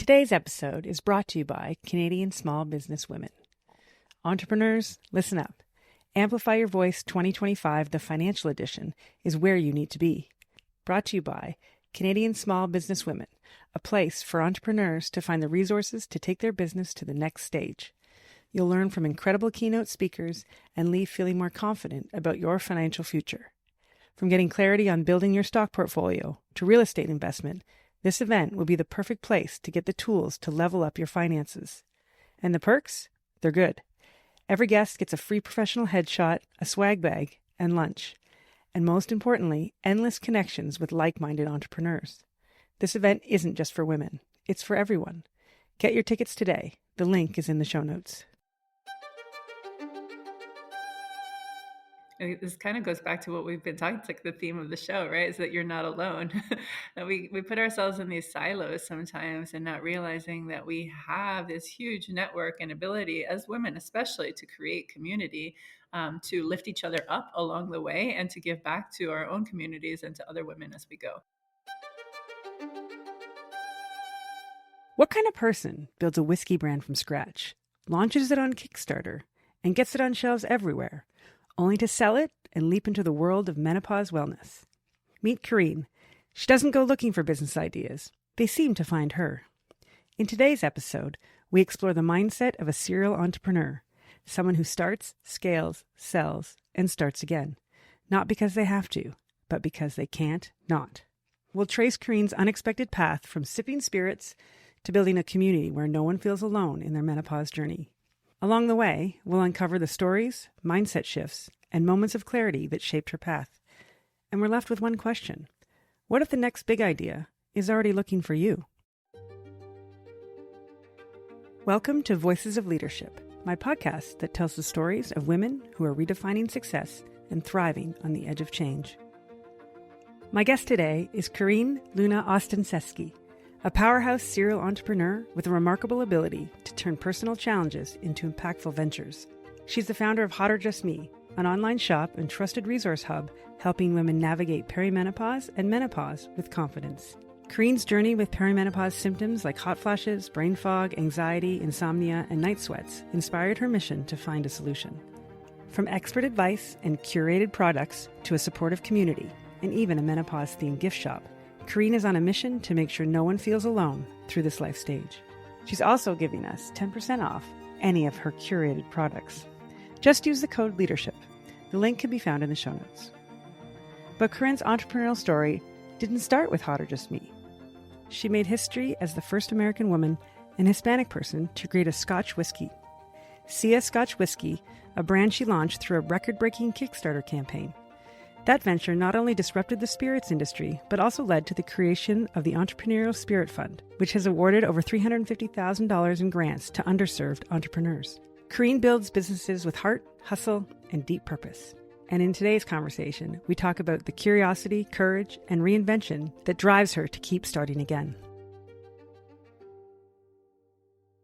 Today's episode is brought to you by Canadian Small Business Women. Entrepreneurs, listen up. Amplify Your Voice 2025, the financial edition, is where you need to be. Brought to you by Canadian Small Business Women, a place for entrepreneurs to find the resources to take their business to the next stage. You'll learn from incredible keynote speakers and leave feeling more confident about your financial future. From getting clarity on building your stock portfolio to real estate investment, this event will be the perfect place to get the tools to level up your finances. And the perks? They're good. Every guest gets a free professional headshot, a swag bag, and lunch. And most importantly, endless connections with like-minded entrepreneurs. This event isn't just for women. It's for everyone. Get your tickets today. The link is in the show notes. This kind of goes back to what we've been talking. It's like the theme of the show, right? Is that you're not alone. That we put ourselves in these silos sometimes and not realizing that we have this huge network and ability as women, especially to create community, to lift each other up along the way and to give back to our own communities and to other women as we go. What kind of person builds a whiskey brand from scratch, launches it on Kickstarter, and gets it on shelves everywhere, only to sell it and leap into the world of menopause wellness? Meet Carin. She doesn't go looking for business ideas. They seem to find her. In today's episode, we explore the mindset of a serial entrepreneur, someone who starts, scales, sells, and starts again. Not because they have to, but because they can't not. We'll trace Carin's unexpected path from sipping spirits to building a community where no one feels alone in their menopause journey. Along the way, we'll uncover the stories, mindset shifts, and moments of clarity that shaped her path. And we're left with one question. What if the next big idea is already looking for you? Welcome to Voices of Leadership, my podcast that tells the stories of women who are redefining success and thriving on the edge of change. My guest today is Carin Luna-Ostaseski, a powerhouse serial entrepreneur with a remarkable ability to turn personal challenges into impactful ventures. She's the founder of Hotter Just Me, an online shop and trusted resource hub helping women navigate perimenopause and menopause with confidence. Carin's journey with perimenopause symptoms like hot flashes, brain fog, anxiety, insomnia, and night sweats inspired her mission to find a solution. From expert advice and curated products to a supportive community and even a menopause-themed gift shop, Carin is on a mission to make sure no one feels alone through this life stage. She's also giving us 10% off any of her curated products. Just use the code LEADERSHIP. The link can be found in the show notes. But Carin's entrepreneurial story didn't start with Hotter Just Me. She made history as the first American woman and Hispanic person to create a Scotch whiskey. Sia Scotch Whisky, a brand she launched through a record-breaking Kickstarter campaign. That venture not only disrupted the spirits industry, but also led to the creation of the Entrepreneurial Spirit Fund, which has awarded over $350,000 in grants to underserved entrepreneurs. Carin builds businesses with heart, hustle, and deep purpose. And in today's conversation, we talk about the curiosity, courage, and reinvention that drives her to keep starting again.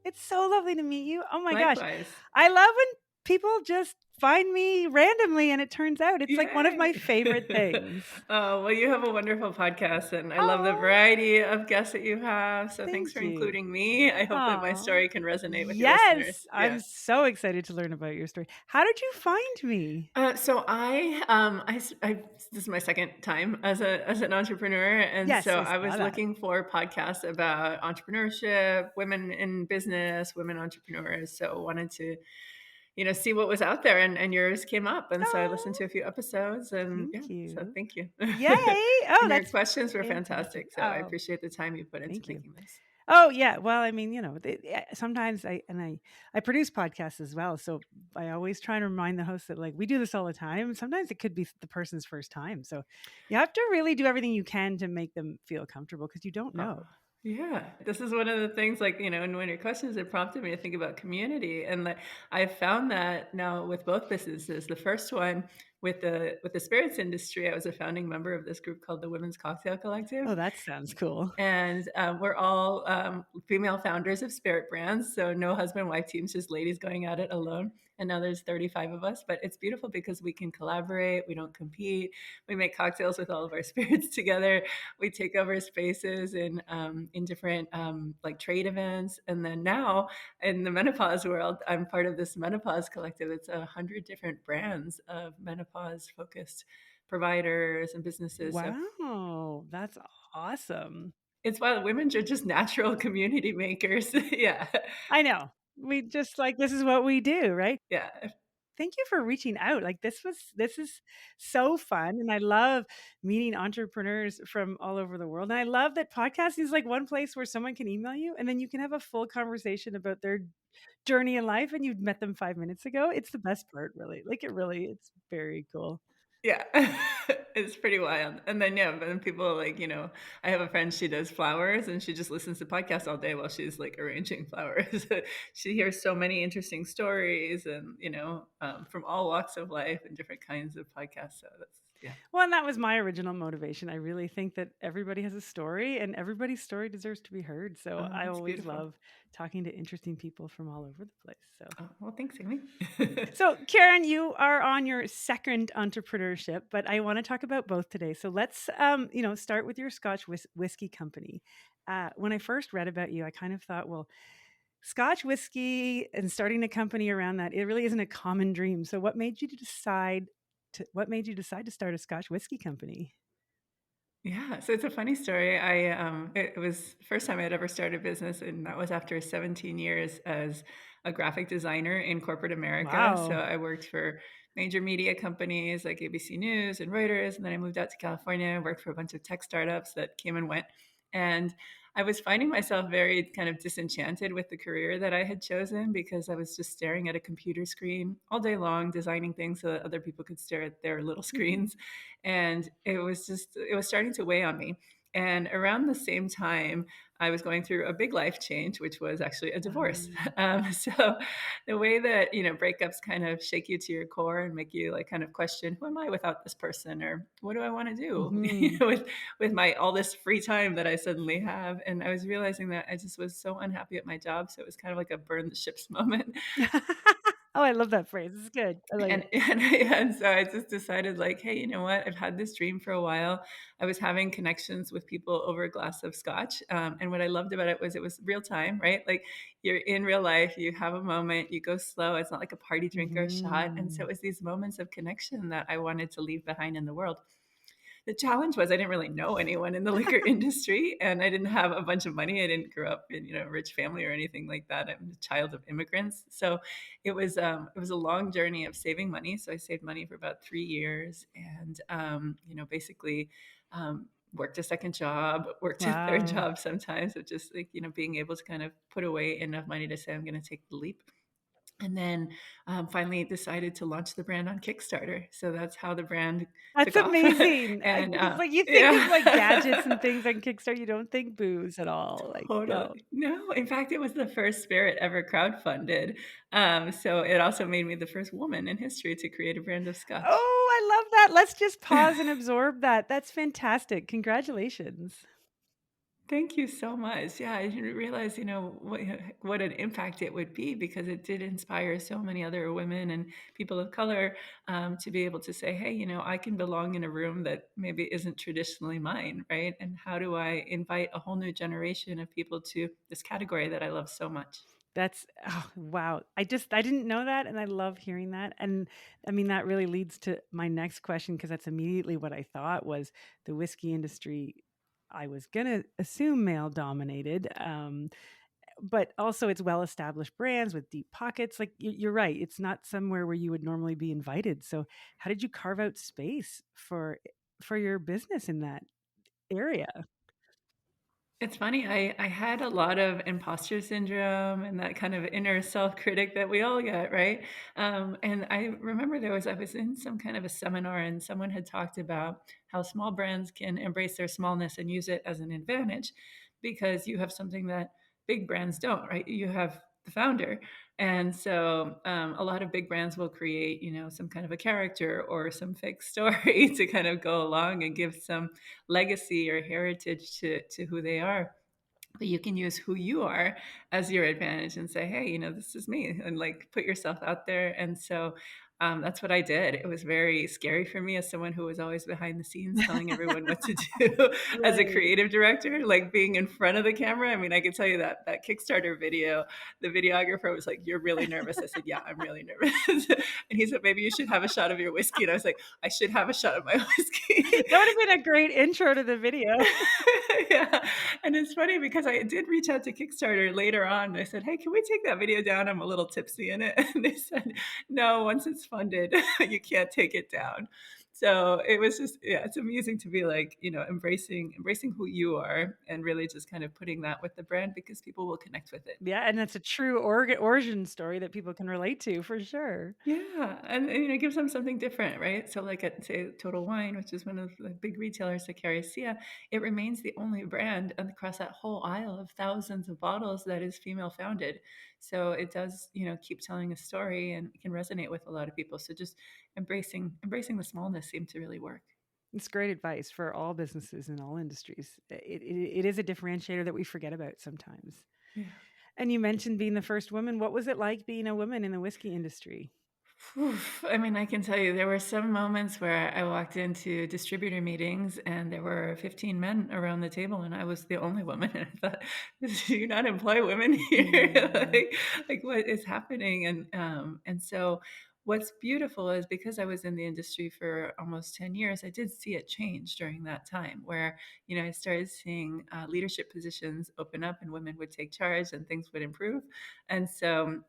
It's so lovely to meet you. Oh my Likewise. gosh. I love when people just find me randomly and it turns out it's like one of my favorite things. Oh, well, you have a wonderful podcast and I love the variety of guests that you have. So thanks for including me. I hope that my story can resonate with your listeners. Yes, I'm so excited to learn about your story. How did you find me? So this is my second time as an entrepreneur. And Yes, so I I was saw that. looking for podcasts about entrepreneurship, women in business, women entrepreneurs. So I wanted to see what was out there, and yours came up, and so I listened to a few episodes, and Thank you. so thank you. Yay! Oh, and your that's questions were fantastic. So I Oh, appreciate the time you put into thank you. making this. Oh yeah, well, I mean, sometimes I produce podcasts as well, so I always try to remind the host that like we do this all the time. Sometimes it could be the person's first time, so you have to really do everything you can to make them feel comfortable because you don't know. Yeah, this is one of the things, like, and when your questions, it prompted me to think about community. And I found that now with both businesses. The first one with the spirits industry. I was a founding member of this group called the Women's Cocktail Collective, Oh, that sounds cool. and we're all female founders of spirit brands. So no husband-wife teams, just ladies going at it alone. And now there's 35 of us, but it's beautiful because we can collaborate. We don't compete. We make cocktails with all of our spirits together. We take over spaces in different like trade events. And then now in the menopause world, I'm part of this menopause collective. It's 100 different brands of menopause focused providers and businesses. So Wow, that's awesome. it's why women are just natural community makers. Yeah. I know. We just like this is what we do, right? Yeah. Thank you for reaching out. Like this is so fun and I love meeting entrepreneurs from all over the world. And I love that podcasting is like one place where someone can email you and then you can have a full conversation about their journey in life and you'd met them 5 minutes ago. It's the best part really. Like it's very cool. Yeah. It's pretty wild. And then, yeah, but then people like, I have a friend, she does flowers and she just listens to podcasts all day while she's like arranging flowers. She hears so many interesting stories and, from all walks of life and different kinds of podcasts. So that's, yeah. Well, and that was my original motivation. I really think that everybody has a story and everybody's story deserves to be heard. So Oh, I that's always beautiful. love talking to interesting people from all over the place. So, well, thanks, Amy. so Carin, you are on your second entrepreneurship, but I want to talk about both today. So let's, start with your Scotch whiskey company. When I first read about you, I kind of thought, well, Scotch whiskey and starting a company around that, it really isn't a common dream. So what made you decide to start a Scotch whiskey company? Yeah, so it's a funny story. It was the first time I'd ever started a business, and that was after 17 years as a graphic designer in corporate America. So Wow. I worked for major media companies like ABC News and Reuters, and then I moved out to California and worked for a bunch of tech startups that came and went. And I was finding myself very kind of disenchanted with the career that I had chosen because I was just staring at a computer screen all day long, designing things so that other people could stare at their little screens. And it was starting to weigh on me. And around the same time, I was going through a big life change, which was actually a divorce. So the way that, breakups kind of shake you to your core and make you like kind of question, who am I without this person? Or what do I want to do with my, all this free time that I suddenly have? And I was realizing that I just was so unhappy at my job. So it was kind of like a burn the ships moment. Oh, I love that phrase. It's good. I like it. And so I just decided like, hey, you know what? I've had this dream for a while. I was having connections with people over a glass of scotch. And what I loved about it was real time, right? Like you're in real life, you have a moment, you go slow. It's not like a party drink or a shot. And so it was these moments of connection that I wanted to leave behind in the world. The challenge was I didn't really know anyone in the liquor industry and I didn't have a bunch of money. I didn't grow up in, a rich family or anything like that. I'm a child of immigrants. So it was a long journey of saving money. So I saved money for about 3 years and, basically, worked a second job, worked a third Wow. job sometimes of just like, being able to kind of put away enough money to say, I'm going to take the leap. And then finally decided to launch the brand on Kickstarter. So that's how the brand That's took off. amazing. And Because like you think of like gadgets yeah, and things on Kickstarter, you don't think booze at all. Like, no. totally. No, in fact, it was the first spirit ever crowdfunded. So it also made me the first woman in history to create a brand of scotch. Oh, I love that. Let's just pause and absorb that. That's fantastic. Congratulations. Thank you so much. Yeah, I didn't realize, what an impact it would be because it did inspire so many other women and people of color to be able to say, hey, I can belong in a room that maybe isn't traditionally mine, right? And how do I invite a whole new generation of people to this category that I love so much? That's wow. I didn't know that and I love hearing that. And I mean that really leads to my next question because that's immediately what I thought was the whiskey industry. I was going to assume male dominated. But also it's well established brands with deep pockets. Like you're right. It's not somewhere where you would normally be invited. So how did you carve out space for your business in that area? It's funny, I had a lot of imposter syndrome and that kind of inner self-critic that we all get, right? And I remember I was in some kind of a seminar and someone had talked about how small brands can embrace their smallness and use it as an advantage because you have something that big brands don't, right? You have the founder. And so a lot of big brands will create, some kind of a character or some fake story to kind of go along and give some legacy or heritage to who they are. But you can use who you are as your advantage and say, hey, this is me, and like put yourself out there. And so that's what I did. It was very scary for me as someone who was always behind the scenes telling everyone what to do as a Right. creative director, like being in front of the camera. I mean, I can tell you that Kickstarter video, the videographer was like, "You're really nervous." I said, "Yeah, I'm really nervous." And he said, "Maybe you should have a shot of your whiskey." And I was like, "I should have a shot of my whiskey." That would have been a great intro to the video. Yeah. And it's funny because I did reach out to Kickstarter later on. I said, "Hey, can we take that video down? I'm a little tipsy in it." And they said, "No, once it's funded, you can't take it down." So it was just, yeah, it's amusing to be like, embracing who you are and really just kind of putting that with the brand because people will connect with it. Yeah, and that's a true origin story that people can relate to for sure. Yeah, and it gives them something different, right? So, like at say Total Wine, which is one of the big retailers that carries Sia, it remains the only brand across that whole aisle of thousands of bottles that is female founded. So it does, keep telling a story and it can resonate with a lot of people. So just embracing the smallness seemed to really work. It's great advice for all businesses in all industries. It is a differentiator that we forget about sometimes. Yeah. And you mentioned being the first woman. What was it like being a woman in the whiskey industry? Phew. I mean, I can tell you there were some moments where I walked into distributor meetings and there were 15 men around the table and I was the only woman. And I thought, do you not employ women here? Mm. Like what is happening? And so what's beautiful is because I was in the industry for almost 10 years, I did see it change during that time where, I started seeing leadership positions open up and women would take charge and things would improve. And so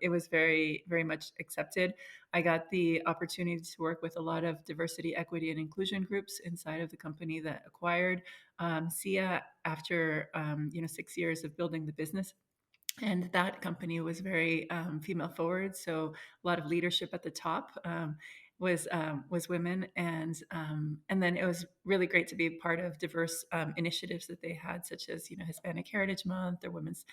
it was very, very much accepted. I got the opportunity to work with a lot of diversity, equity, and inclusion groups inside of the company that acquired SIA after 6 years of building the business. And that company was very female forward, so a lot of leadership at the top was women, and then it was really great to be part of diverse initiatives that they had, such as Hispanic Heritage Month or Women's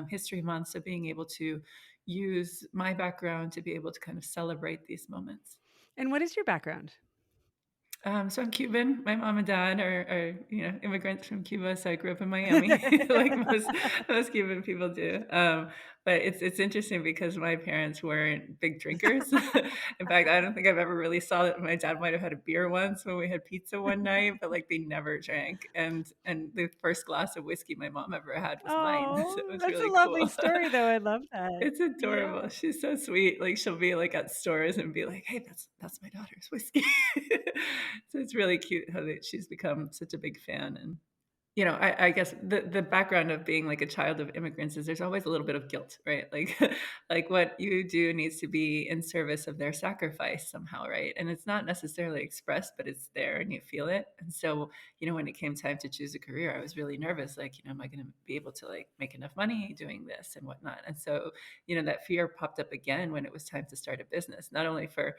History Month. So being able to use my background to be able to kind of celebrate these moments. And what is your background? So I'm Cuban. My mom and dad are immigrants from Cuba. So I grew up in Miami, like most Cuban people do. But it's interesting because my parents weren't big drinkers. In fact, I don't think I've ever really saw that. My dad might have had a beer once when we had pizza one night, but like they never drank. And the first glass of whiskey my mom ever had was mine. So it Oh, was that's a really lovely cool. story, though. I love that. It's adorable. Yeah. She's so sweet. Like she'll be like at stores and be like, "Hey, that's my daughter's whiskey." So it's really cute how she's become such a big fan. And I guess the background of being like a child of immigrants is there's always a little bit of guilt, right? Like like what you do needs to be in service of their sacrifice somehow, right? And it's not necessarily expressed, but it's there and you feel it. And so, when it came time to choose a career, I was really nervous, like, am I going to be able to like make enough money doing this and whatnot? And so, that fear popped up again when it was time to start a business, not only for,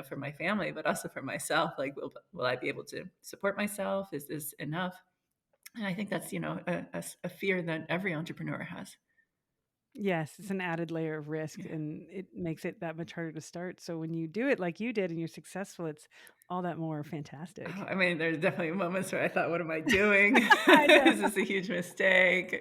for my family, but also for myself. Like, will I be able to support myself? Is this enough? And I think that's, a fear that every entrepreneur has. Yes, it's an added layer of risk Yeah. and it makes it that much harder to start. So when you do it like you did and you're successful, it's all that more Oh, fantastic. I mean, there's definitely moments where I thought, what am I doing? I know. Is this a huge mistake?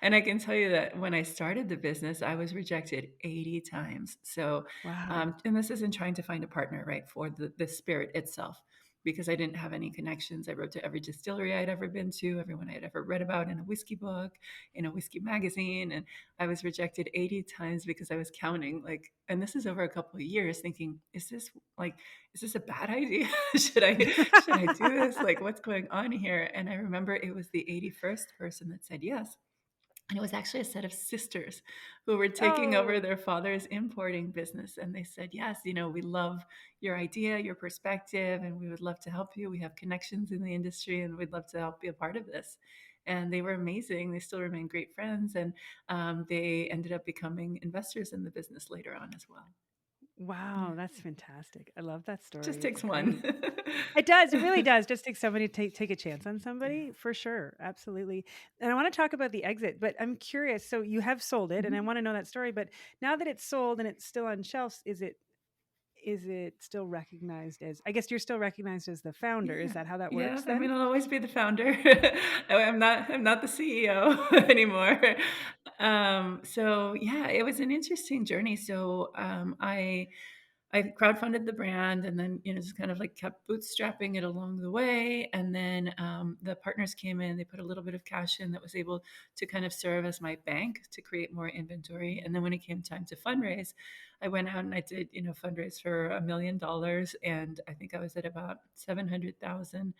And I can tell you that when I started the business, I was rejected 80 times. So, Wow. and this isn't trying to find a partner, right, for the spirit itself, because I didn't have any connections. I wrote to every distillery I'd ever been to, everyone I'd ever read about in a whiskey book, in a whiskey magazine. And I was rejected 80 times because I was counting, like, and this is over a couple of years thinking, is this a bad idea? should I do this? Like, what's going on here? And I remember it was the 81st person that said yes. And it was actually a set of sisters who were taking over Oh, their father's importing business. And they said, yes, we love your idea, your perspective, and we would love to help you. We have connections in the industry and we'd love to help be a part of this. And they were amazing. They still remain great friends. And they ended up becoming investors in the business later on as well. Wow, that's fantastic. I love that story. Just It's takes one. great. It does. It really does. Just take somebody to take a chance on somebody for sure. Absolutely. And I want to talk about the exit, but I'm curious. So you have sold it, and I Mhm. want to know that story. But now that it's sold and it's still on shelves, is it still recognized as? I guess you're still recognized as the founder. Is Yeah. that how that Yeah. works I mean, then? I'll always be the founder. I'm not the CEO anymore. So yeah, it was an interesting journey. So I crowdfunded the brand and then, just kind of like kept bootstrapping it along the way. And then the partners came in, they put a little bit of cash in that was able to kind of serve as my bank to create more inventory. And then when it came time to fundraise, I went out and I did, fundraise for $1 million. And I think I was at about 700,000.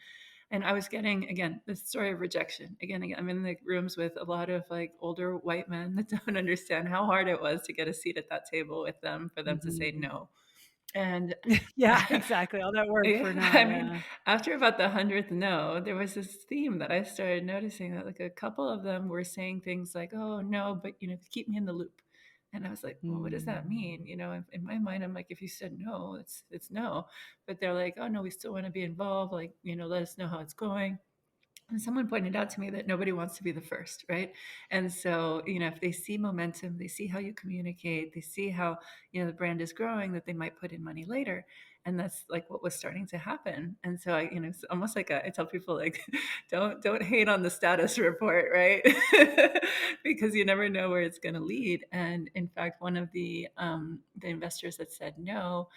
And I was getting, again, the story of rejection. Again, I'm in the rooms with a lot of like older white men that don't understand how hard it was to get a seat at that table with them, for them to say Mhm. no. And Yeah, exactly. All that work yeah, for no. I mean, Yeah. after about the 100th no, there was this theme that I started noticing that like a couple of them were saying things like, "Oh, no, but keep me in the loop." And I was like, "Well, what does that mean?" Mm. In my mind, I'm like, if you said no, it's no. But they're like, "Oh, no, we still want to be involved. Like, let us know how it's going." And someone pointed out to me that nobody wants to be the first, right? And so, if they see momentum, they see how you communicate, they see how, the brand is growing, that they might put in money later. And that's like what was starting to happen. And so it's almost like I tell people like, don't hate on the status report, right? Because you never know where it's going to lead. And in fact, one of the investors that said no,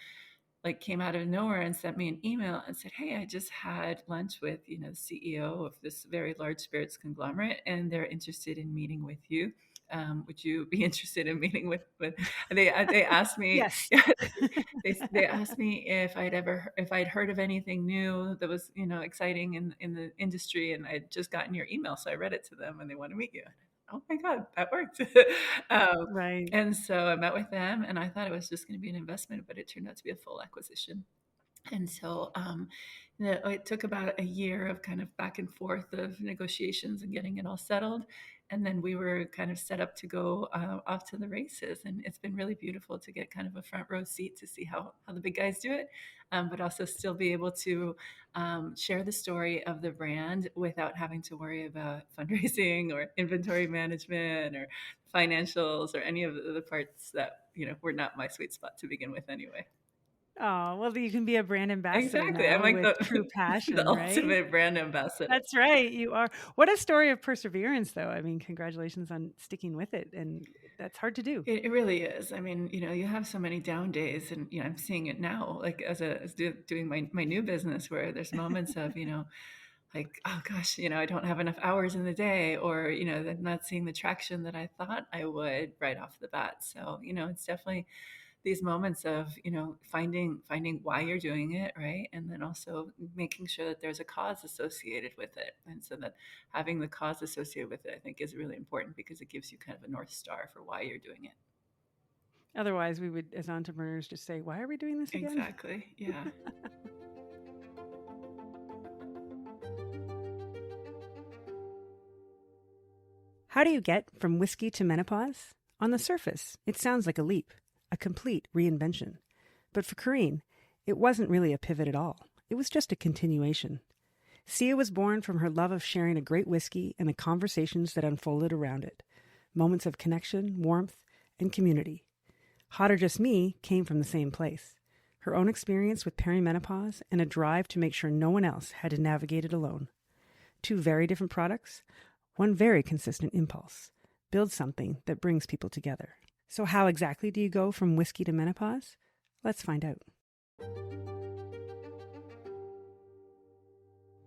like came out of nowhere and sent me an email and said, "Hey, I just had lunch with, the CEO of this very large spirits conglomerate, and they're interested in meeting with you. Would you be interested in meeting with?" And they asked me, Yes. yeah, they asked me if I'd heard of anything new that was, exciting in the industry, and I'd just gotten your email, so I read it to them, and they want to meet you. Oh my God, that worked. um, Right. and so I met with them, and I thought it was just going to be an investment, but it turned out to be a full acquisition. And so it took about a year of kind of back and forth of negotiations and getting it all settled. And then we were kind of set up to go off to the races. And it's been really beautiful to get kind of a front row seat to see how the big guys do it, but also still be able to share the story of the brand without having to worry about fundraising or inventory management or financials or any of the parts that, were not my sweet spot to begin with anyway. Oh, well, you can be a brand ambassador Exactly. I'm now like with the true the passion, right? ultimate brand ambassador. That's right, you are. What a story of perseverance, though. I mean, congratulations on sticking with it, and that's hard to do. It really is. I mean, you have so many down days, and I'm seeing it now, like doing my new business, where there's moments of like, oh gosh, I don't have enough hours in the day, or I'm not seeing the traction that I thought I would right off the bat. So it's definitely these moments of finding why you're doing it, right, and then also making sure that there's a cause associated with it. And so that having the cause associated with it, I think, is really important, because it gives you kind of a north star for why you're doing it. Otherwise, we would, as entrepreneurs, just say, "Why are we doing this again?" Exactly, yeah. How do you get from whiskey to menopause? On the surface, it sounds like a leap, a complete reinvention. But for Carin, it wasn't really a pivot at all. It was just a continuation. Sia was born from her love of sharing a great whiskey and the conversations that unfolded around it. Moments of connection, warmth, and community. Hot or Just Me came from the same place. Her own experience with perimenopause and a drive to make sure no one else had to navigate it alone. Two very different products, one very consistent impulse. Build something that brings people together. So how exactly do you go from whiskey to menopause? Let's find out.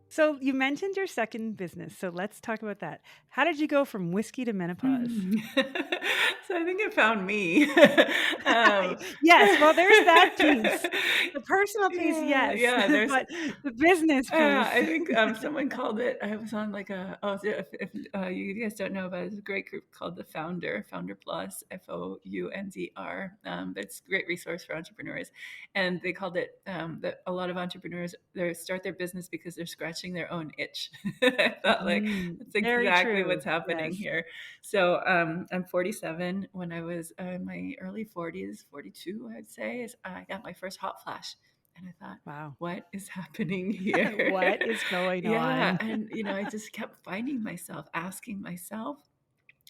So you mentioned your second business, so let's talk about that. How did you go from whiskey to menopause? So I think it found me. um, Yes, well, there's that piece. The personal piece, yeah, yes, yeah. There's but the business piece. I think someone called it. I was on like if you guys don't know about it, there's a great group called the Founder Plus, FOUNDR. It's a great resource for entrepreneurs, and they called it that a lot of entrepreneurs they start their business because they're scratching their own itch. I thought like that's Very exactly true. what's happening Yes. here. So I'm 47. then when I was in my early 40s, 42, I'd say, is I got my first hot flash. And I thought, Wow. what is happening here? What is going Yeah. on? And, I just kept finding myself asking myself,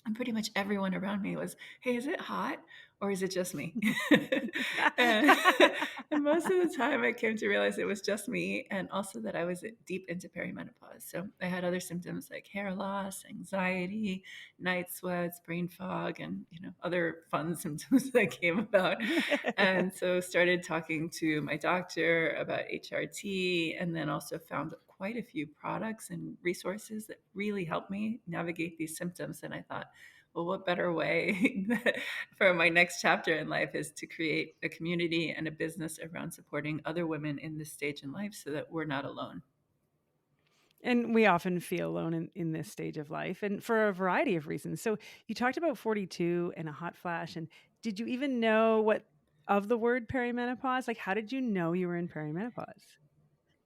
and pretty much everyone around me was, "Hey, is it hot or is it just me?" and, and most of the time, I came to realize it was just me, and also that I was deep into perimenopause. So I had other symptoms like hair loss, anxiety, night sweats, brain fog, and other fun symptoms that came about. And so started talking to my doctor about HRT, and then also found quite a few products and resources that really helped me navigate these symptoms. And I thought, well, what better way for my next chapter in life is to create a community and a business around supporting other women in this stage in life so that we're not alone. And we often feel alone in this stage of life, and for a variety of reasons. So you talked about 42 and a hot flash. And did you even know what of the word perimenopause? Like, how did you know you were in perimenopause?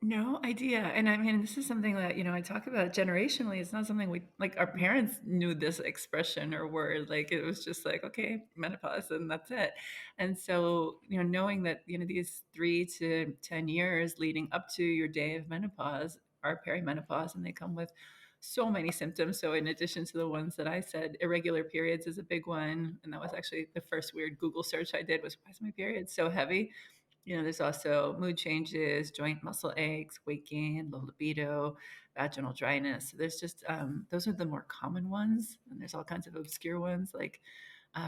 No idea. And I mean, this is something that, I talk about generationally. It's not something we like our parents knew this expression or word. Like it was just like, okay, menopause and that's it. And so, knowing that, these 3 to 10 years leading up to your day of menopause are perimenopause, and they come with so many symptoms. So in addition to the ones that I said, irregular periods is a big one. And that was actually the first weird Google search I did was, why is my period so heavy? There's also mood changes, joint muscle aches, weight gain, low libido, vaginal dryness. So there's just those are the more common ones, and there's all kinds of obscure ones like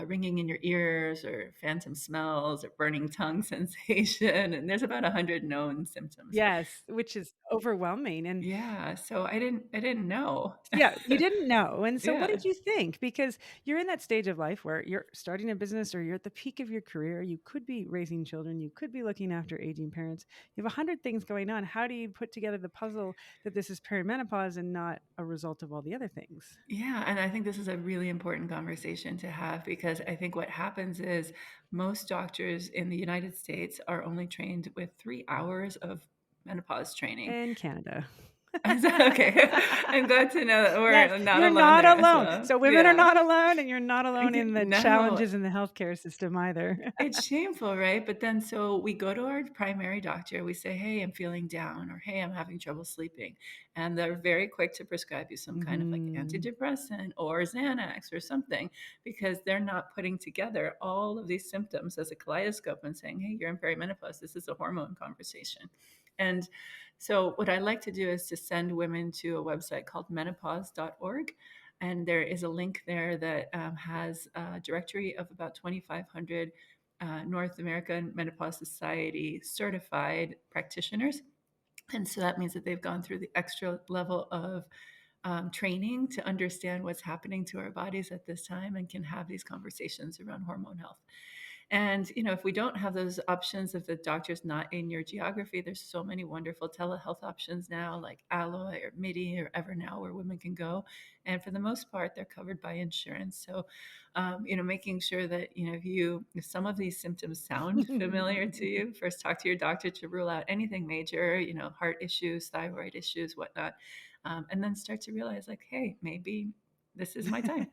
ringing in your ears, or phantom smells, or burning tongue sensation. And there's about 100 known symptoms. Yes, which is overwhelming. And Yeah, so I didn't know. yeah, you didn't know. And so what Yeah. did you think? Because you're in that stage of life where you're starting a business or you're at the peak of your career. You could be raising children. You could be looking after aging parents. You have 100 things going on. How do you put together the puzzle that this is perimenopause and not a result of all the other things? Yeah, and I think this is a really important conversation to have, because I think what happens is most doctors in the United States are only trained with 3 hours of menopause training. In Canada. Okay, I'm glad to know that Yes, we're not you're alone not there as alone. well. So women are Yeah. not alone, and you're not alone in the No, challenges in the healthcare system either. it's shameful, right? But then so we go to our primary doctor, we say, "Hey, I'm feeling down," or "Hey, I'm having trouble sleeping." And they're very quick to prescribe you some kind of like Mhm. antidepressant or Xanax or something, because they're not putting together all of these symptoms as a kaleidoscope and saying, "Hey, you're in perimenopause. This is a hormone conversation." And so what I like to do is to send women to a website called menopause.org. And there is a link there that has a directory of about 2,500 North American Menopause Society certified practitioners. And so that means that they've gone through the extra level of training to understand what's happening to our bodies at this time, and can have these conversations around hormone health. And, if we don't have those options, if the doctor's not in your geography, there's so many wonderful telehealth options now, like Alloy or MIDI or EverNow, where women can go. And for the most part, they're covered by insurance. So, making sure that, if some of these symptoms sound familiar to you, first talk to your doctor to rule out anything major, heart issues, thyroid issues, whatnot. And then start to realize, like, hey, maybe this is my time.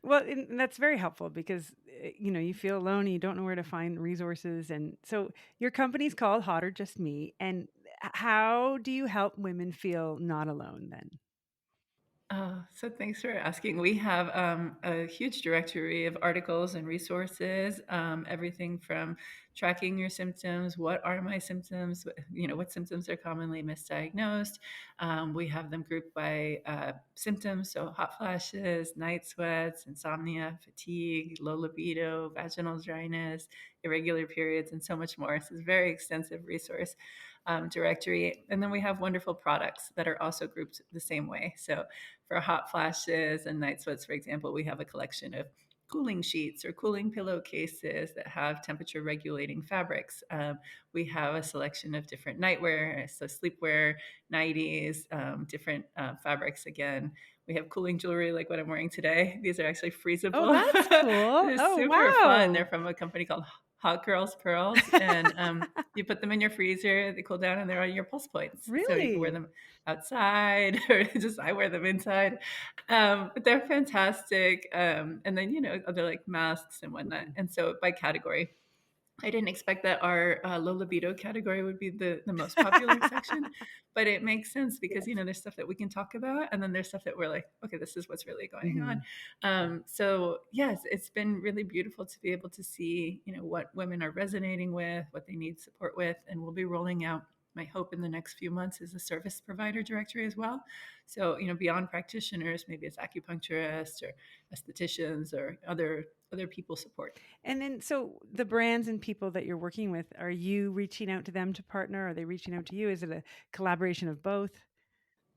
Well, and that's very helpful because you feel alone and you don't know where to find resources. And so your company's called Hot or Just Me. And how do you help women feel not alone then? So thanks for asking. We have a huge directory of articles and resources, everything from tracking your symptoms, what are my symptoms, what symptoms are commonly misdiagnosed. We have them grouped by symptoms, so hot flashes, night sweats, insomnia, fatigue, low libido, vaginal dryness, irregular periods, and so much more. So it's a very extensive resource directory. And then we have wonderful products that are also grouped the same way. So for hot flashes and night sweats, for example, we have a collection of cooling sheets or cooling pillowcases that have temperature regulating fabrics. We have a selection of different nightwear, so sleepwear, nighties, different fabrics again. We have cooling jewelry like what I'm wearing today. These are actually Oh, freezable. that's cool. They're Oh, super fun. They're wow. from a company called hot girls pearls, and you put them in your freezer. They cool down, and they're on your pulse points, so you can wear Really? them outside, or just I wear them inside. But they're fantastic. And then other like masks and whatnot. And so by category, I didn't expect that our low libido category would be the most popular section, but it makes sense because Yes. there's stuff that we can talk about, and then there's stuff that we're like, okay, this is what's really going on. Mhm. So yes, it's been really beautiful to be able to see what women are resonating with, what they need support with, and we'll be rolling out. My hope in the next few months is a service provider directory as well. So beyond practitioners, maybe it's acupuncturists or estheticians or other people support. And then, so the brands and people that you're working with, are you reaching out to them to partner? Are they reaching out to you? Is it a collaboration of both?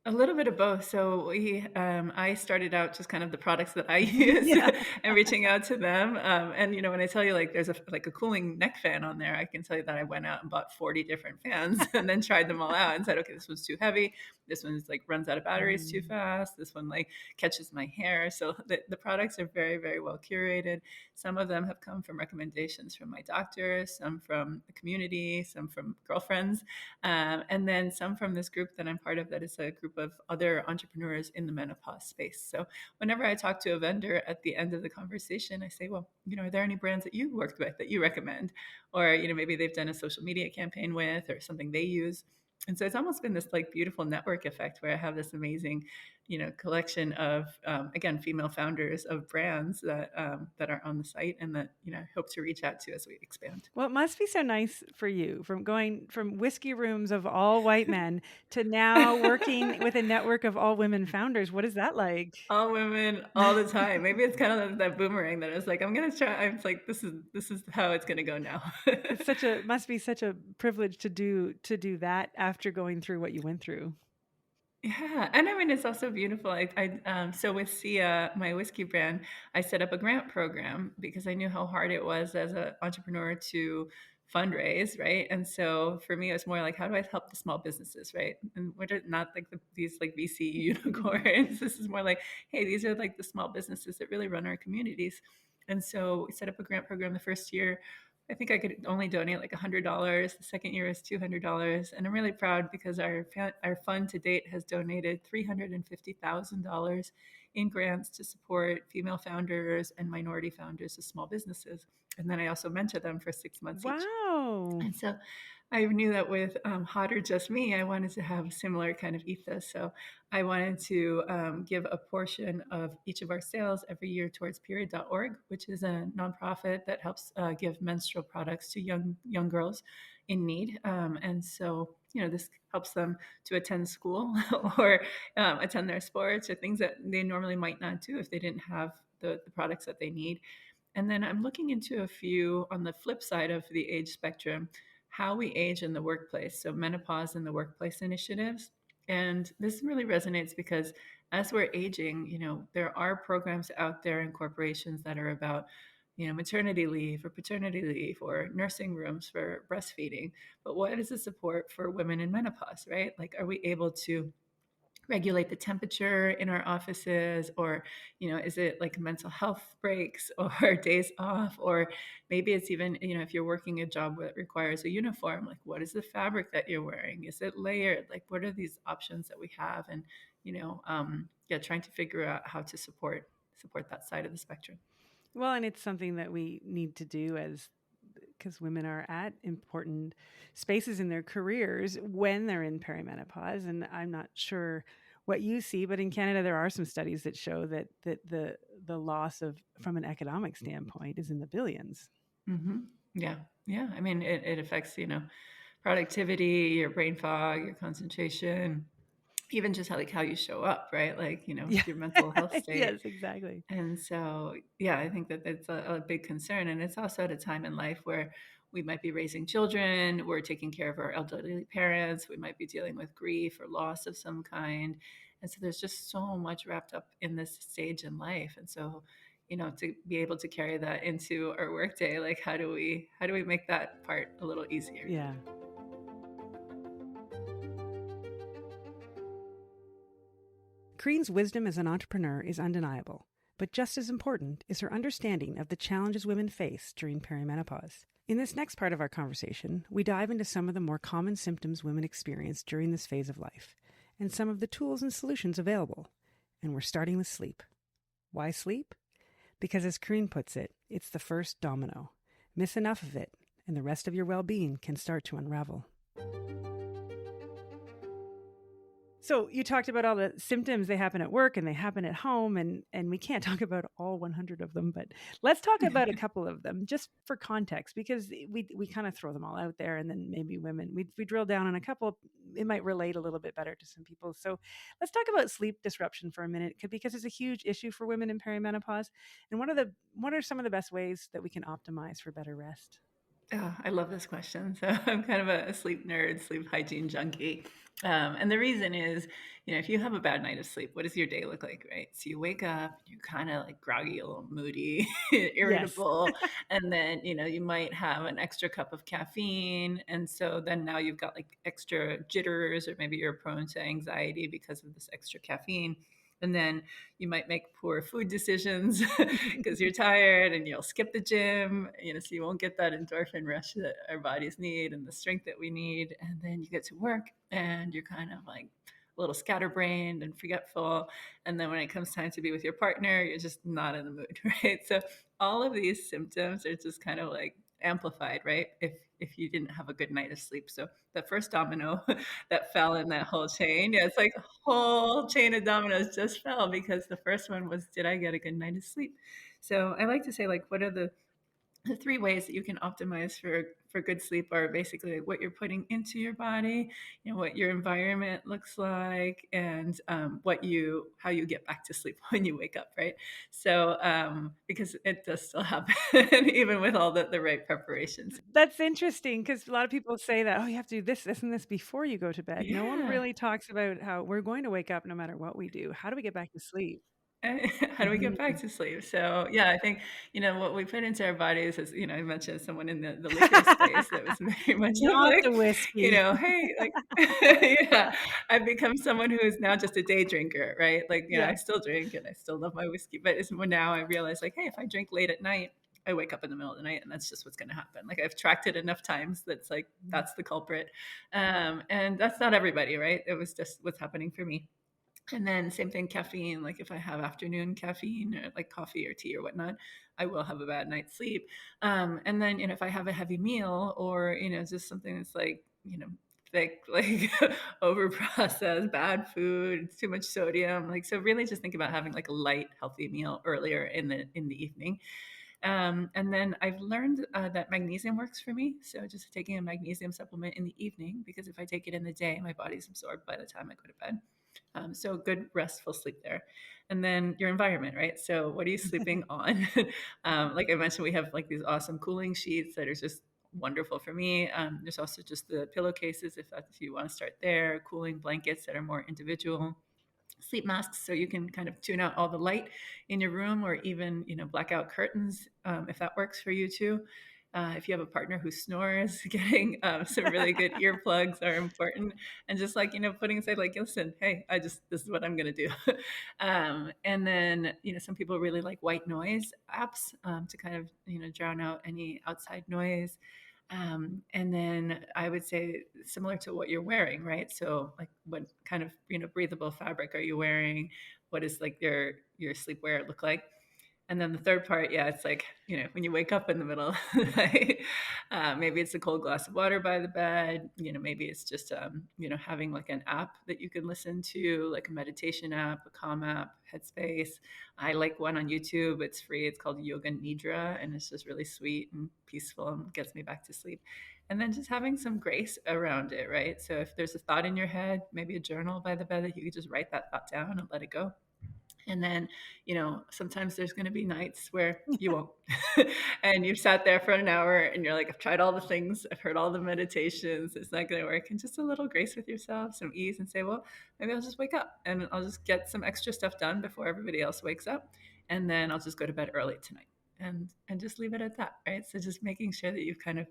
A little bit of both. So I started out just kind of the products that I use Yeah. and reaching out to them. And when I tell you like there's a cooling neck fan on there, I can tell you that I went out and bought 40 different fans and then tried them all out and said, okay, this one's too heavy. This one's like runs out of batteries too fast. This one like catches my hair. So the products are very, very well curated. Some of them have come from recommendations from my doctor, some from the community, some from girlfriends, and then some from this group that I'm part of that is a group of other entrepreneurs in the menopause space. So whenever I talk to a vendor at the end of the conversation, I say, well, are there any brands that you worked with that you recommend? Or, maybe they've done a social media campaign with or something they use. And so it's almost been this like beautiful network effect where I have this amazing, collection of, again, female founders of brands that are on the site and that, I hope to reach out to as we expand. Well, it must be so nice for you from going from whiskey rooms of all white men to now working with a network of all women founders. What is that like? All women all the time. Maybe it's kind of that boomerang that I was like, I'm gonna try. I'm like, this is how it's gonna go now. It's must be such a privilege to do that after going through what you went through. Yeah, and I mean it's also beautiful. So with Sia, my whiskey brand, I set up a grant program because I knew how hard it was as an entrepreneur to fundraise, right? And so for me, it was more like, how do I help the small businesses, right? And what are not like these like VC unicorns. This is more like, hey, these are like the small businesses that really run our communities. And so we set up a grant program the first year. I think I could only donate like $100. The second year is $200, and I'm really proud because our fund to date has donated $350,000 in grants to support female founders and minority founders of small businesses. And then I also mentor them for 6 months each. Wow. And so I knew that with Hot or Just Me, I wanted to have a similar kind of ethos. So I wanted to give a portion of each of our sales every year towards period.org, which is a nonprofit that helps give menstrual products to young girls in need. And so, this helps them to attend school or attend their sports or things that they normally might not do if they didn't have the products that they need. And then I'm looking into a few on the flip side of the age spectrum, how we age in the workplace. So menopause in the workplace initiatives. And this really resonates because as we're aging, there are programs out there in corporations that are about, maternity leave or paternity leave or nursing rooms for breastfeeding. But what is the support for women in menopause, right? Like, are we able to regulate the temperature in our offices, or is it like mental health breaks or days off, or maybe it's even if you're working a job that requires a uniform, like what is the fabric that you're wearing, is it layered, like what are these options that we have, and trying to figure out how to support that side of the spectrum. Well, and it's something that we need to do because women are at important spaces in their careers when they're in perimenopause. And I'm not sure what you see, but in Canada, there are some studies that show that the loss of, from an economic standpoint, is in the billions. Mm-hmm. Yeah. I mean, it affects, productivity, your brain fog, your concentration, even just how you show up, right? Like, Yeah. your mental health state. Yes, exactly. And so, yeah, I think that that's a big concern. And it's also at a time in life where we might be raising children, we're taking care of our elderly parents, we might be dealing with grief or loss of some kind. And so there's just so much wrapped up in this stage in life. And so, to be able to carry that into our workday, like how do we make that part a little easier? Yeah. Carin's wisdom as an entrepreneur is undeniable, But just as important is her understanding of the challenges women face during perimenopause. In this next part of our conversation, we dive into some of the more common symptoms women experience during this phase of life, and some of the tools and solutions available. And we're starting with sleep. Why sleep? Because as Carin puts it, it's the first domino. Miss enough of it, and the rest of your well-being can start to unravel. So you talked about all the symptoms. They happen at work and they happen at home, and we can't talk about all 100 of them, but let's talk about a couple of them just for context, because we kind of throw them all out there, and then maybe women, we drill down on a couple, it might relate a little bit better to some people. So let's talk about sleep disruption for a minute, because it's a huge issue for women in perimenopause. And what are some of the best ways that we can optimize for better rest? Oh, I love this question. So I'm kind of a sleep nerd, sleep hygiene junkie. And the reason is, if you have a bad night of sleep, what does your day look like, right? So you wake up, you're kind of like groggy, a little moody, irritable. Yes. And then, you might have an extra cup of caffeine. And so then now you've got like extra jitters, or maybe you're prone to anxiety because of this extra caffeine. And then you might make poor food decisions because you're tired, and you'll skip the gym, so you won't get that endorphin rush that our bodies need and the strength that we need. And then you get to work and you're kind of like a little scatterbrained and forgetful. And then when it comes time to be with your partner, you're just not in the mood, right? So all of these symptoms are just kind of like amplified, right? If you didn't have a good night of sleep. So the first domino that fell in that whole chain, it's like a whole chain of dominoes just fell because the first one was, did I get a good night of sleep? So I like to say, like, what are the three ways that you can optimize for good sleep are basically what you're putting into your body, what your environment looks like, and how you get back to sleep when you wake up, right? So because it does still happen even with all the right preparations. That's interesting, because a lot of people say that, oh, you have to do this, this, and this before you go to bed. No one Yeah. really talks about how we're going to wake up no matter what we do. How do we get back to sleep? How do we get back to sleep? So yeah, I think, what we put into our bodies is, I mentioned someone in the liquor space that was very much of Not the like, whiskey. hey, like, yeah, I've become someone who is now just a day drinker, right? Like, Yeah. I still drink and I still love my whiskey, but it's more now I realize, like, hey, if I drink late at night, I wake up in the middle of the night, and that's just what's going to happen. Like, I've tracked it enough times that's like, that's the culprit. And that's not everybody, right? It was just what's happening for me. And then same thing, caffeine. Like if I have afternoon caffeine or like coffee or tea or whatnot, I will have a bad night's sleep. And then, if I have a heavy meal, or, just something that's like, thick, like over processed, bad food, it's too much sodium. Like, so really just think about having like a light, healthy meal earlier in the evening. And then I've learned that magnesium works for me. So just taking a magnesium supplement in the evening, because if I take it in the day, my body's absorbed by the time I go to bed. So good restful sleep there. And then your environment, right? So what are you sleeping on? Like I mentioned, we have like these awesome cooling sheets that are just wonderful for me. There's also just the pillowcases, if you want to start there, cooling blankets that are more individual, sleep masks so you can kind of tune out all the light in your room, or even blackout curtains, if that works for you too. If you have a partner who snores, getting some really good earplugs are important. And just like, putting aside, like, listen, hey, this is what I'm going to do. And then, some people really like white noise apps to kind of, drown out any outside noise. And then I would say similar to what you're wearing, right? So like what kind of, breathable fabric are you wearing? What is like your sleepwear look like? And then the third part, yeah, it's like, when you wake up in the middle of the night, maybe it's a cold glass of water by the bed, maybe it's just, having like an app that you can listen to, like a meditation app, a calm app, Headspace. I like one on YouTube. It's free. It's called Yoga Nidra, and it's just really sweet and peaceful and gets me back to sleep. And then just having some grace around it, right? So if there's a thought in your head, maybe a journal by the bed that you could just write that thought down and let it go. And then, sometimes there's going to be nights where you won't. And you've sat there for an hour and you're like, I've tried all the things, I've heard all the meditations, it's not going to work. And just a little grace with yourself, some ease, and say, well, maybe I'll just wake up and I'll just get some extra stuff done before everybody else wakes up. And then I'll just go to bed early tonight, and just leave it at that, right? So just making sure that you've kind of,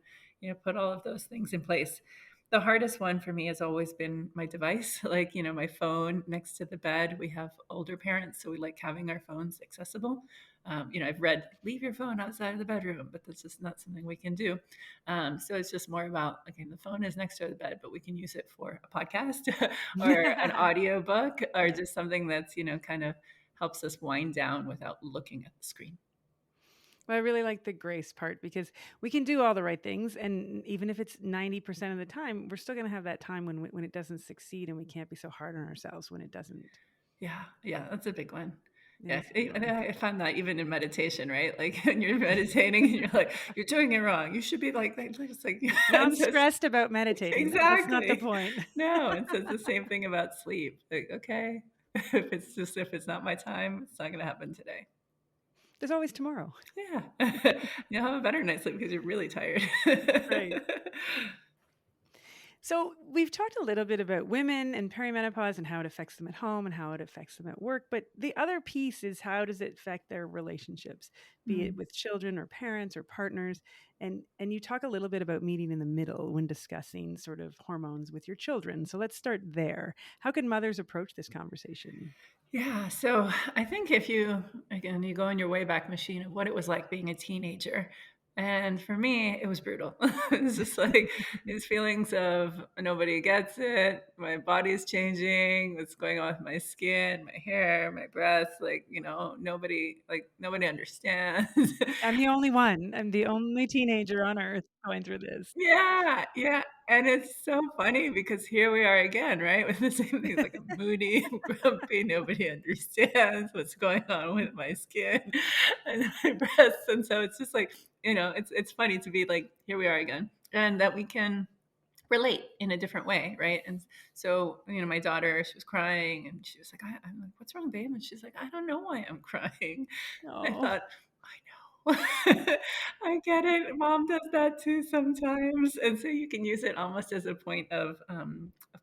put all of those things in place. The hardest one for me has always been my device, like, my phone next to the bed. We have older parents, so we like having our phones accessible. I've read, leave your phone outside of the bedroom, but that's just not something we can do. So it's just more about, okay, the phone is next to the bed, but we can use it for a podcast or an audio book or Yeah. just something that's, kind of helps us wind down without looking at the screen. Well, I really like the grace part because we can do all the right things, and even if it's 90% of the time, we're still gonna have that time when it doesn't succeed, and we can't be so hard on ourselves when it doesn't. Yeah, yeah, that's a big one. It Yeah, is a big one. I find that even in meditation, right? Like when you're meditating and you're like, you're doing it wrong. You should be like it's like Now I'm it's just, stressed about meditating, though. That's not the exactly. point. No, and so it's the same thing about sleep. Like, okay, if it's not my time, it's not gonna happen today. There's always tomorrow. Yeah. You'll have a better night's sleep because you're really tired. Right. So we've talked a little bit about women and perimenopause and how it affects them at home and how it affects them at work. But the other piece is how does it affect their relationships, be it Mm. with children or parents or partners? And you talk a little bit about meeting in the middle when discussing sort of hormones with your children. So let's start there. How can mothers approach this conversation? Yeah, so I think if you, again, you go in your Wayback Machine of what it was like being a teenager. And for me, it was brutal. It's just like these feelings of nobody gets it, my body's changing, what's going on with my skin, my hair, my breasts, nobody understands. I'm the only one. I'm the only teenager on earth going through this. Yeah, yeah, and it's so funny because here we are again, right? With the same things, like I'm moody, I'm grumpy, nobody understands what's going on with my skin and my breasts, and so it's just like, it's funny to be like, here we are again, and that we can relate in a different way, right? And so, my daughter, she was crying, and she was like, I'm like, "What's wrong, babe?" And she's like, "I don't know why I'm crying." I Oh. thought, I know. I get it. Mom does that too sometimes. And so you can use it almost as a point of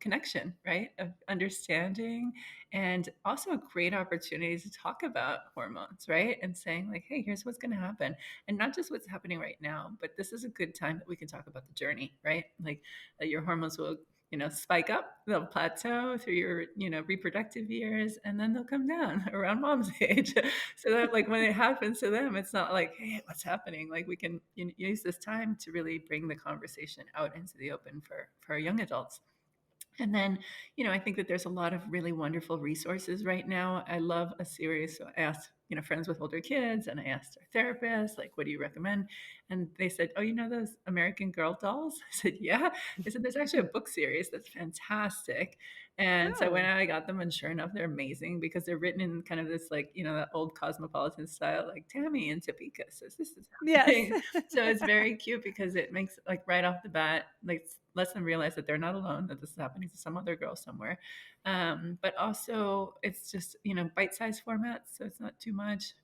connection, right? Of understanding and also a great opportunity to talk about hormones, right? And saying, like, hey, here's what's going to happen. And not just what's happening right now, but this is a good time that we can talk about the journey, right? Like your hormones will spike up, they'll plateau through your, reproductive years, and then they'll come down around mom's age. So that like when it happens to them, it's not like, hey, what's happening? Like we can use this time to really bring the conversation out into the open for our young adults. And then, I think that there's a lot of really wonderful resources right now. I love a series. So I asked, friends with older kids, and I asked our therapist, like, what do you recommend? And they said, oh, those American Girl dolls? I said, yeah. They said, there's actually a book series that's fantastic. And so I went Oh. out, I got them, and sure enough, they're amazing because they're written in kind of this, like, that old cosmopolitan style, like Tammy and Topeka says, this is Yes. happening. So it's very cute because it makes, like, right off the bat, like, lets them realize that they're not alone, that this is happening to some other girl somewhere. But also, it's just, bite-sized formats, so it's not too much.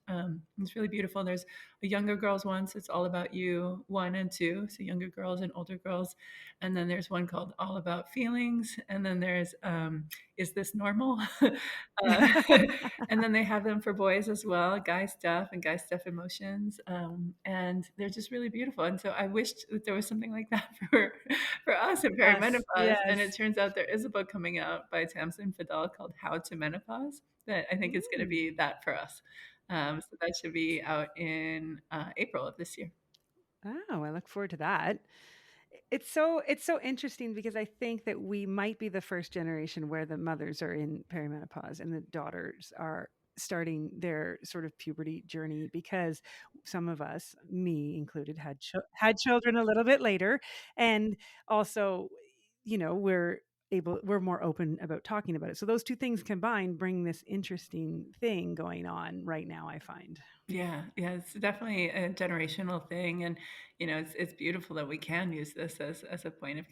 It's really beautiful. There's a younger girls one, so it's all about you, 1 and 2, so younger girls and older girls. And then there's one called All About Feelings. And then there's Is This Normal? And then they have them for boys as well, guy stuff and guy stuff emotions. And they're just really beautiful. And so I wished that there was something like that for us in Yes, perimenopause. And it yes. turns out there is a book coming out by Tamsin Fadal called How to Menopause that I think is going to Mm. be that for us. So that should be out in April of this year. Oh, I look forward to that. It's so interesting because I think that we might be the first generation where the mothers are in perimenopause and the daughters are starting their sort of puberty journey because some of us, me included, had children a little bit later, and also, we're more open about talking about it. So those two things combined bring this interesting thing going on right now, I find. Yeah, yeah, it's definitely a generational thing, and it's beautiful that we can use this as a point of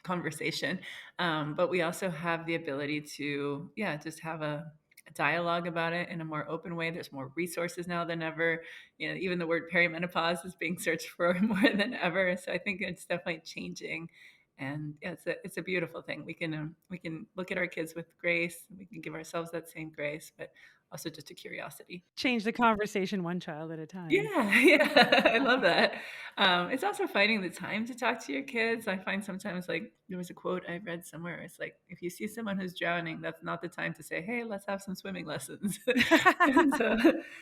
conversation. But we also have the ability to, yeah, just have a dialogue about it in a more open way. There's more resources now than ever. Even the word perimenopause is being searched for more than ever. So I think it's definitely changing, and yeah, it's a beautiful thing. We can look at our kids with grace. We can give ourselves that same grace, but also just a curiosity. Change the conversation one child at a time. Yeah, yeah, I love that. It's also finding the time to talk to your kids. I find sometimes, like, there was a quote I read somewhere. It's like, if you see someone who's drowning, that's not the time to say, "Hey, let's have some swimming lessons." And so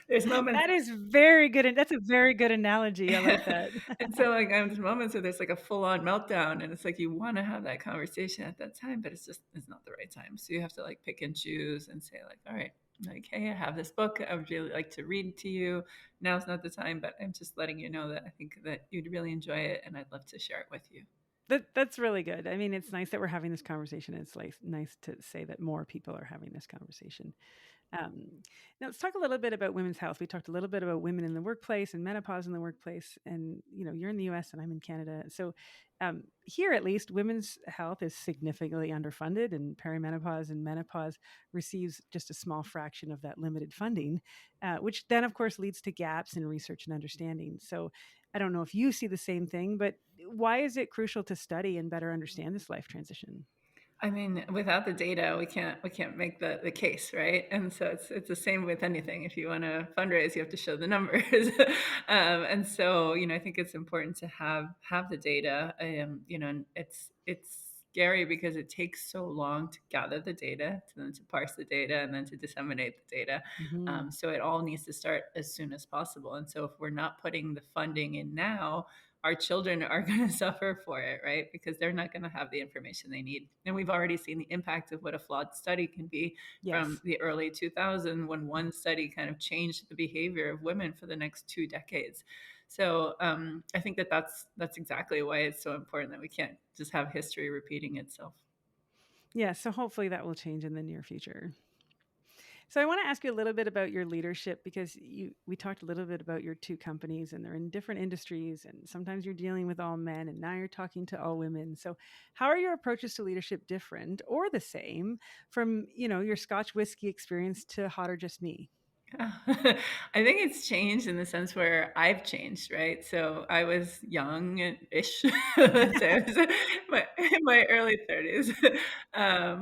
there's moments. That is very good, and that's a very good analogy. I like that. And so, like, there's moments where there's like a full-on meltdown, and it's like you want to have that conversation at that time, but it's not the right time. So you have to like pick and choose and say, like, all right, like, hey, I have this book I would really like to read to you. Now's not the time, but I'm just letting you know that I think that you'd really enjoy it, and I'd love to share it with you. That's really good. I mean, it's nice that we're having this conversation. It's like nice to say that more people are having this conversation. Now let's talk a little bit about women's health. We talked a little bit about women in the workplace and menopause in the workplace. And you're in the U.S. and I'm in Canada, so here at least, women's health is significantly underfunded, and perimenopause and menopause receives just a small fraction of that limited funding, which then, of course, leads to gaps in research and understanding. So I don't know if you see the same thing, but why is it crucial to study and better understand this life transition? I mean, without the data, we can't make the case, right? And so it's the same with anything. If you want to fundraise, you have to show the numbers. And so, I think it's important to have the data. And it's scary because it takes so long to gather the data, to then to parse the data, and then to disseminate the data. Mm-hmm. So it all needs to start as soon as possible. And so if we're not putting the funding in now, our children are going to suffer for it, right? Because they're not going to have the information they need. And we've already seen the impact of what a flawed study can be from Yes. the early 2000s, when one study kind of changed the behavior of women for the next 2 decades. So I think that's exactly why it's so important that we can't just have history repeating itself. Yeah. So hopefully that will change in the near future. So I want to ask you a little bit about your leadership, because we talked a little bit about your two companies and they're in different industries, and sometimes you're dealing with all men and now you're talking to all women. So how are your approaches to leadership different or the same from, your Scotch whiskey experience to Hot or Just Me? Yeah. I think it's changed in the sense where I've changed, right? So I was young-ish, let's say I was in my early 30s,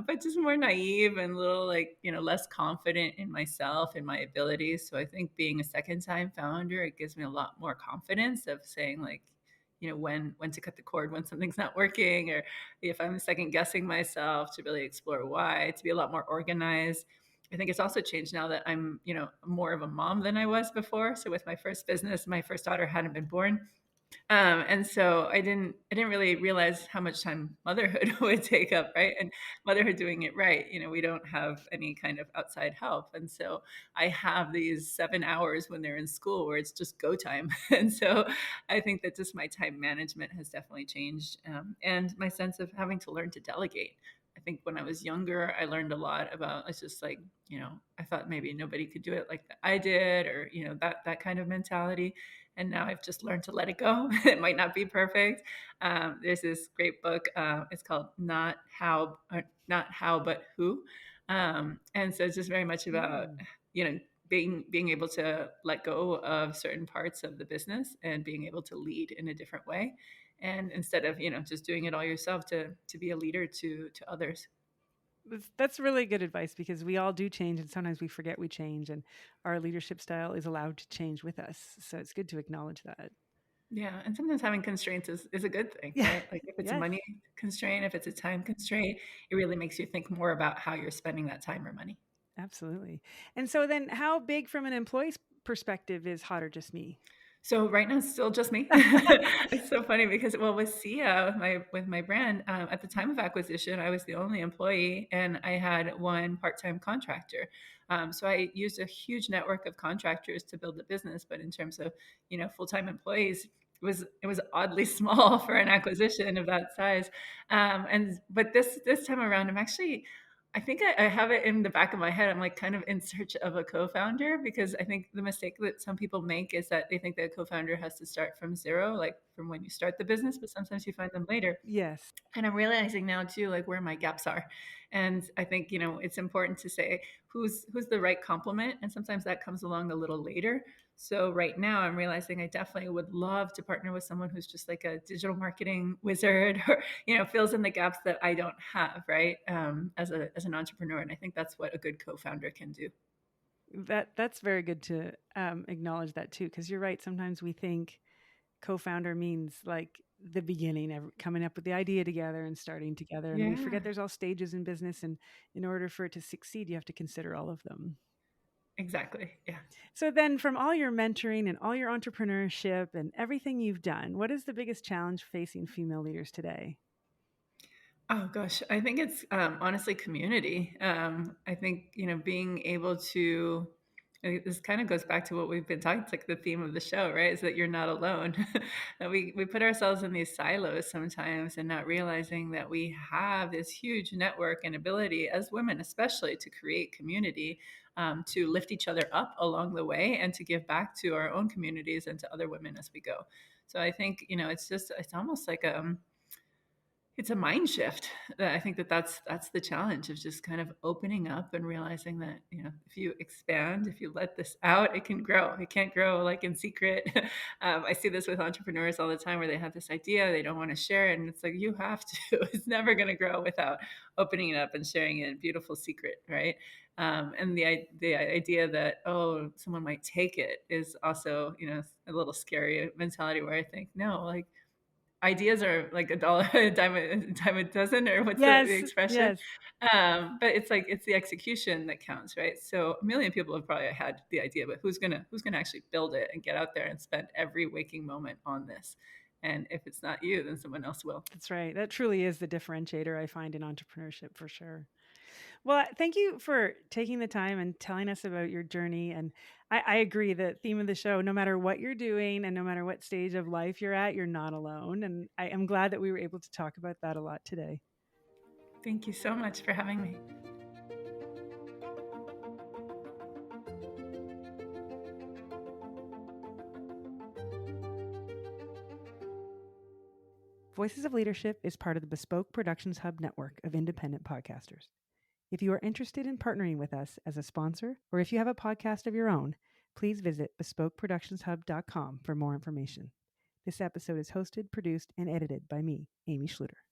but just more naive and a little, like, less confident in myself and my abilities. So I think being a second-time founder, it gives me a lot more confidence of saying, like, when to cut the cord when something's not working, or if I'm second guessing myself, to really explore why, to be a lot more organized. I think it's also changed now that I'm, more of a mom than I was before. So with my first business, my first daughter hadn't been born. And so I didn't really realize how much time motherhood would take up, right? And motherhood, doing it right, we don't have any kind of outside help. And so I have these 7 hours when they're in school where it's just go time. And so I think that just my time management has definitely changed, and my sense of having to learn to delegate. I think when I was younger, I learned a lot about, it's just like, I thought maybe nobody could do it like I did, or, that kind of mentality. And now I've just learned to let it go. It might not be perfect. There's this great book. It's called Not How But Who, and so it's just very much about, Mm. being able to let go of certain parts of the business and being able to lead in a different way, and instead of, just doing it all yourself, to be a leader to others. That's really good advice, because we all do change and sometimes we forget we change, and our leadership style is allowed to change with us. So it's good to acknowledge that. Yeah, and sometimes having constraints is a good thing, Yeah. right? Like, if it's a Yes. money constraint, if it's a time constraint, it really makes you think more about how you're spending that time or money. Absolutely. And so then how big from an employee's perspective is Hot or Just Me? So right now, it's still just me. It's so funny because, well, with Sia, with my brand, at the time of acquisition, I was the only employee, and I had one part-time contractor. So I used a huge network of contractors to build the business, but in terms of, full-time employees, it was oddly small for an acquisition of that size. But this time around, I think I have it in the back of my head. I'm like kind of in search of a co-founder, because I think the mistake that some people make is that they think that a co-founder has to start from zero, like from when you start the business, but sometimes you find them later. Yes. And I'm realizing now too, like, where my gaps are. And I think, it's important to say who's the right complement. And sometimes that comes along a little later. So right now I'm realizing I definitely would love to partner with someone who's just like a digital marketing wizard, or, fills in the gaps that I don't have, right? As an entrepreneur. And I think that's what a good co-founder can do. That's very good to acknowledge that too, because you're right. Sometimes we think co-founder means like the beginning of coming up with the idea together and starting together, and we Yeah, forget there's all stages in business, and in order for it to succeed, you have to consider all of them. exactly. Yeah. So then, from all your mentoring and all your entrepreneurship and everything you've done, what is the biggest challenge facing female leaders today? Oh gosh, I think it's honestly community. I think being able to. This kind of goes back to what we've been talking. It's like the theme of the show, right? Is that you're not alone. That we put ourselves in these silos sometimes, and not realizing that we have this huge network and ability as women, especially, to create community, to lift each other up along the way, and to give back to our own communities and to other women as we go. So I think it's almost like it's a mind shift. That I think that's the challenge of just kind of opening up and realizing that if you expand, if you let this out, it can grow. It can't grow like in secret. I see this with entrepreneurs all the time, where they have this idea, they don't want to share it, and it's like, you have to. It's never going to grow without opening it up and sharing it in beautiful secret, right? And the idea that, oh, someone might take it, is also a little scary mentality, where I think, no, like, ideas are like a dollar a dime a dozen, or what's the Yes, expression? yes. But it's like, it's the execution that counts, right? So a million people have probably had the idea, but who's gonna actually build it and get out there and spend every waking moment on this? And if it's not you, then someone else will. That's right. That truly is the differentiator I find in entrepreneurship for sure. Well, thank you for taking the time and telling us about your journey. And I agree, the theme of the show, no matter what you're doing and no matter what stage of life you're at, you're not alone. And I am glad that we were able to talk about that a lot today. Thank you so much for having me. Voices of Leadership is part of the Bespoke Productions Hub network of independent podcasters. If you are interested in partnering with us as a sponsor, or if you have a podcast of your own, please visit bespokeproductionshub.com for more information. This episode is hosted, produced, and edited by me, Amy Schluter.